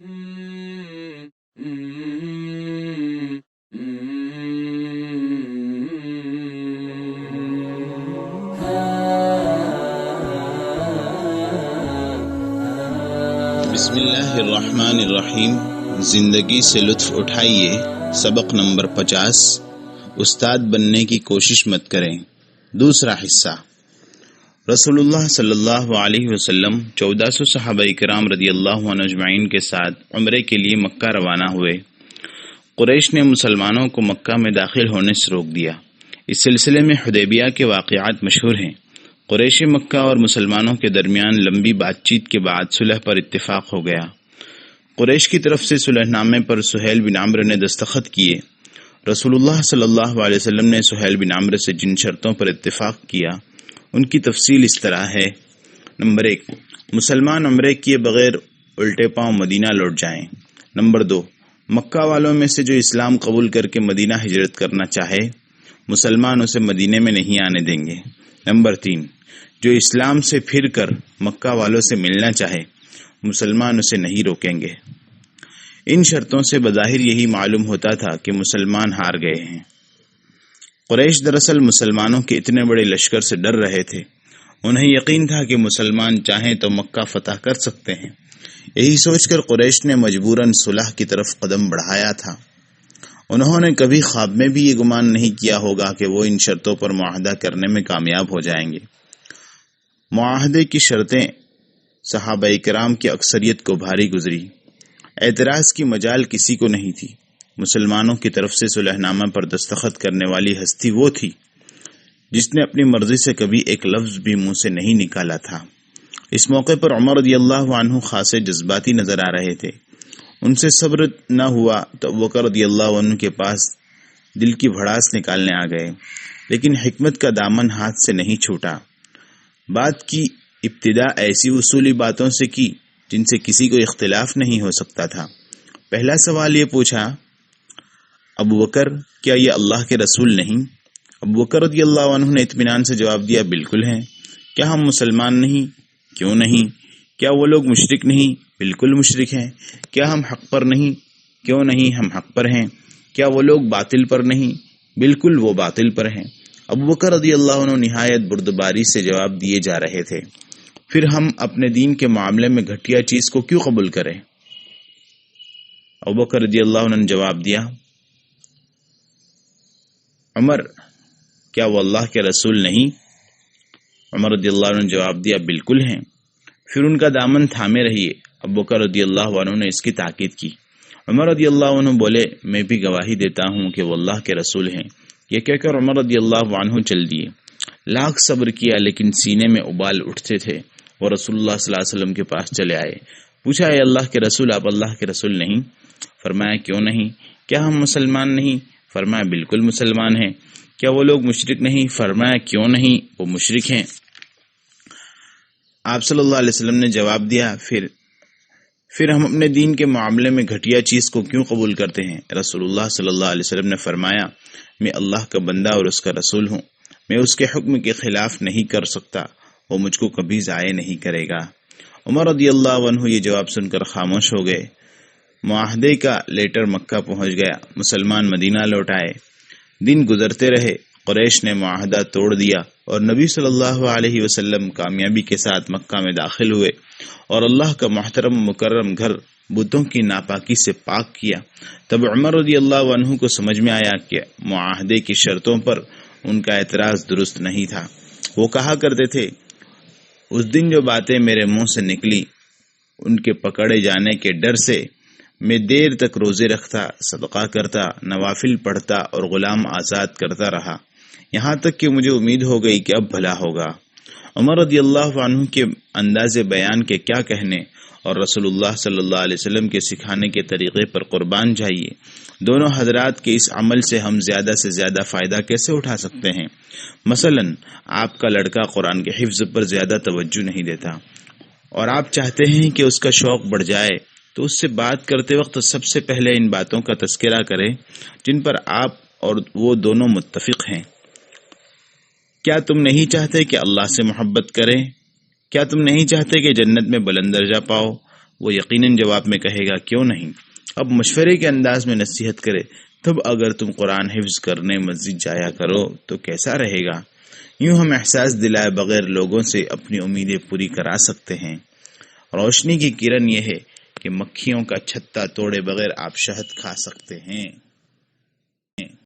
بسم اللہ الرحمن الرحیم۔ زندگی سے لطف اٹھائیے۔ سبق نمبر 50۔ استاد بننے کی کوشش مت کریں۔ دوسرا حصہ۔ رسول اللہ صلی اللہ علیہ وسلم 1400 صحابہ کرام رضی اللہ عنہ اجمعین کے ساتھ عمرے کے لیے مکہ روانہ ہوئے۔ قریش نے مسلمانوں کو مکہ میں داخل ہونے سے روک دیا۔ اس سلسلے میں حدیبیہ کے واقعات مشہور ہیں۔ قریش مکہ اور مسلمانوں کے درمیان لمبی بات چیت کے بعد صلح پر اتفاق ہو گیا۔ قریش کی طرف سے صلح نامے پر سہیل بن عمرو نے دستخط کیے۔ رسول اللہ صلی اللہ علیہ وسلم نے سہیل بن عمرو سے جن شرطوں پر اتفاق کیا ان کی تفصیل اس طرح ہے۔ نمبر 1، مسلمان عمرے کیے بغیر الٹے پاؤں مدینہ لوٹ جائیں۔ نمبر 2، مکہ والوں میں سے جو اسلام قبول کر کے مدینہ ہجرت کرنا چاہے مسلمان اسے مدینے میں نہیں آنے دیں گے۔ نمبر 3، جو اسلام سے پھر کر مکہ والوں سے ملنا چاہے مسلمان اسے نہیں روکیں گے۔ ان شرطوں سے بظاہر یہی معلوم ہوتا تھا کہ مسلمان ہار گئے ہیں۔ قریش دراصل مسلمانوں کے اتنے بڑے لشکر سے ڈر رہے تھے۔ انہیں یقین تھا کہ مسلمان چاہیں تو مکہ فتح کر سکتے ہیں۔ یہی سوچ کر قریش نے مجبوراً صلح کی طرف قدم بڑھایا تھا۔ انہوں نے کبھی خواب میں بھی یہ گمان نہیں کیا ہوگا کہ وہ ان شرطوں پر معاہدہ کرنے میں کامیاب ہو جائیں گے۔ معاہدے کی شرطیں صحابہ کرام کی اکثریت کو بھاری گزری۔ اعتراض کی مجال کسی کو نہیں تھی۔ مسلمانوں کی طرف سے صلح نامہ پر دستخط کرنے والی ہستی وہ تھی جس نے اپنی مرضی سے کبھی ایک لفظ بھی منہ سے نہیں نکالا تھا۔ اس موقع پر عمر رضی اللہ عنہ خاصے جذباتی نظر آ رہے تھے۔ ان سے صبر نہ ہوا تو ابوبکر رضی اللہ عنہ کے پاس دل کی بھڑاس نکالنے آ گئے، لیکن حکمت کا دامن ہاتھ سے نہیں چھوٹا۔ بات کی ابتدا ایسی اصولی باتوں سے کی جن سے کسی کو اختلاف نہیں ہو سکتا تھا۔ پہلا سوال یہ پوچھا، ابوبکر کیا یہ اللہ کے رسول نہیں؟ ابوبکر رضی اللہ عنہ نے اطمینان سے جواب دیا، بالکل ہیں۔ کیا ہم مسلمان نہیں؟ کیوں نہیں؟ کیا وہ لوگ مشرک نہیں؟ بالکل مشرک ہیں۔ کیا ہم حق پر نہیں؟ کیوں نہیں، ہم حق پر ہیں۔ کیا وہ لوگ باطل پر نہیں؟ بالکل وہ باطل پر ہیں۔ ابوبکر رضی اللہ عنہ نہایت بردباری سے جواب دیے جا رہے تھے۔ پھر ہم اپنے دین کے معاملے میں گھٹیا چیز کو کیوں قبول کریں؟ ابوبکر رضی اللہ عنہ نے جواب دیا، عمر کیا وہ اللہ کے رسول نہیں؟ عمر رضی اللہ عنہ نے جواب دیا، بالکل ہیں۔ پھر ان کا دامن تھامے رہیے۔ ابوبکر رضی اللہ عنہ نے اس کی تاکید کی۔ عمر رضی اللہ عنہ بولے، میں بھی گواہی دیتا ہوں کہ وہ اللہ کے رسول ہیں۔ یہ کہہ کر عمر رضی اللہ عنہ چل دیے۔ لاکھ صبر کیا لیکن سینے میں ابال اٹھتے تھے۔ وہ رسول اللہ صلی اللہ علیہ وسلم کے پاس چلے آئے۔ پوچھا، اے اللہ کے رسول، آپ اللہ کے رسول نہیں؟ فرمایا، کیوں نہیں؟ کیا ہم مسلمان نہیں؟ فرمایا، بالکل مسلمان ہیں۔ کیا وہ لوگ مشرک نہیں؟ فرمایا، کیوں نہیں، وہ مشرک ہیں۔ آپ صلی اللہ علیہ وسلم نے جواب دیا، پھر ہم اپنے دین کے معاملے میں گھٹیا چیز کو کیوں قبول کرتے ہیں؟ رسول اللہ صلی اللہ علیہ وسلم نے فرمایا، میں اللہ کا بندہ اور اس کا رسول ہوں۔ میں اس کے حکم کے خلاف نہیں کر سکتا، وہ مجھ کو کبھی ضائع نہیں کرے گا۔ عمر رضی اللہ عنہ یہ جواب سن کر خاموش ہو گئے۔ معاہدے کا لیٹر مکہ پہنچ گیا۔ مسلمان مدینہ لوٹ آئے۔ دن گزرتے رہے۔ قریش نے معاہدہ توڑ دیا اور نبی صلی اللہ علیہ وسلم کامیابی کے ساتھ مکہ میں داخل ہوئے اور اللہ کا محترم مکرم گھر بتوں کی ناپاکی سے پاک کیا۔ تب عمر رضی اللہ عنہ کو سمجھ میں آیا کہ معاہدے کی شرطوں پر ان کا اعتراض درست نہیں تھا۔ وہ کہا کرتے تھے، اس دن جو باتیں میرے منہ سے نکلی ان کے پکڑے جانے کے ڈر سے میں دیر تک روزے رکھتا، صدقہ کرتا، نوافل پڑھتا اور غلام آزاد کرتا رہا، یہاں تک کہ مجھے امید ہو گئی کہ اب بھلا ہوگا۔ عمر رضی اللہ عنہ کے انداز بیان کے کیا کہنے، اور رسول اللہ صلی اللہ علیہ وسلم کے سکھانے کے طریقے پر قربان جائیے۔ دونوں حضرات کے اس عمل سے ہم زیادہ سے زیادہ فائدہ کیسے اٹھا سکتے ہیں؟ مثلا آپ کا لڑکا قرآن کے حفظ پر زیادہ توجہ نہیں دیتا اور آپ چاہتے ہیں کہ اس کا شوق بڑھ جائے، تو اس سے بات کرتے وقت سب سے پہلے ان باتوں کا تذکرہ کریں جن پر آپ اور وہ دونوں متفق ہیں۔ کیا تم نہیں چاہتے کہ اللہ سے محبت کریں؟ کیا تم نہیں چاہتے کہ جنت میں بلند درجہ پاؤ؟ وہ یقیناً جواب میں کہے گا کیوں نہیں۔ اب مشورے کے انداز میں نصیحت کرے، تب اگر تم قرآن حفظ کرنے مسجد جایا کرو تو کیسا رہے گا؟ یوں ہم احساس دلائے بغیر لوگوں سے اپنی امیدیں پوری کرا سکتے ہیں۔ روشنی کی کرن یہ ہے کہ مکھیوں کا چھتا توڑے بغیر آپ شہد کھا سکتے ہیں۔